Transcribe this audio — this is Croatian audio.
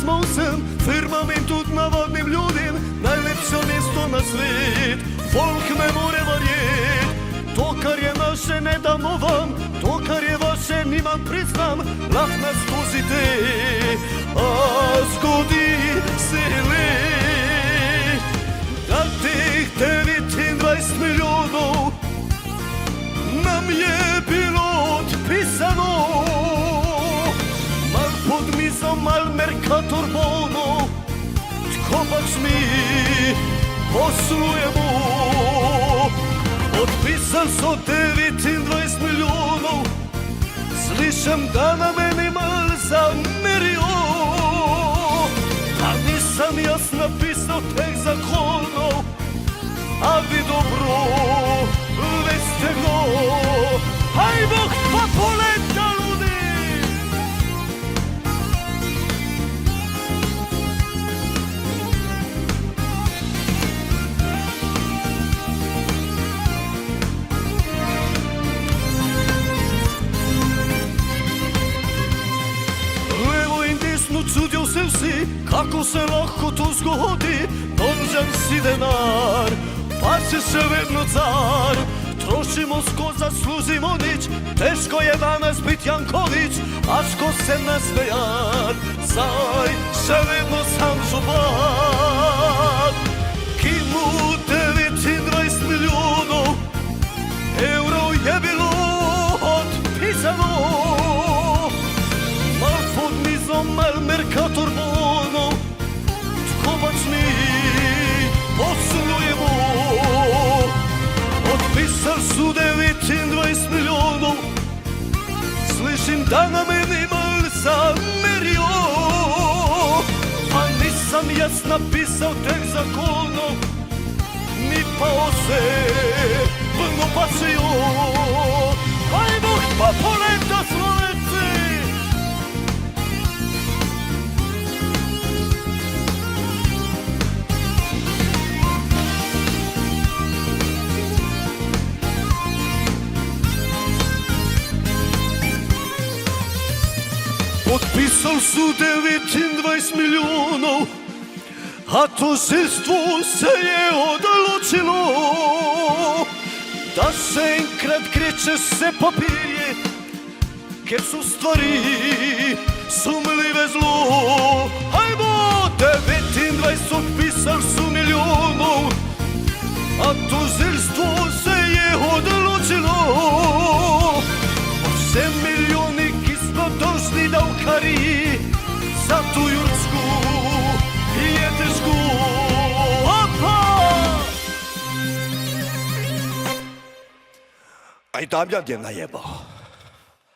smo sem, firmamentu navadnim ljudem, najlepše mjesto na svet. Folk me more verjet, to kar je naše ne damo vam, to kar je vaše nimam priznam, lah nas skuzite, a zgodi se le. Da teh 29 milijonov nam je bilo odpisano, mal pod mizom, mal Mercator bono, tko pač mi poslujemo. Odpisali so 29 milijonov, slišam da na meni mal zamerijo, a nisam jaz napisal teh zakonov, a vi dobro veste kdo. Hajmo pa poleta, ljudi! Levo in desno čudijo se vsi, kako se lahko to zgodi. Dolžan si denar, pa si še vedno car. Trošimo skozi, zaslužimo nič, težko je danes biti Janković, a ško se nasmejat, saj še vedno sam župan, ki mu 29 milijonov evrov je bilo odpisano. Mal pod mizom, mal Mercator bono, tko pač mi poslujemo. Odpisali su 29 milijonov, slišim da na meni mal zamerijo, pa nisam jaz napisal teh zakonov, mi pa osebno pasijo. Hajmo pa poleta, Slovenci! Potpisali su 29 milijonov, a tožilstvo se je odločilo, da se enkrat kreče vse papirje, ker su stvari sumljive zlo. Hajmo, 29 odpisali su milijonov, a tožilstvo se je odločilo, vse milijoni došli davkari za tu Jursku je težko. Aj Damjan je najebao.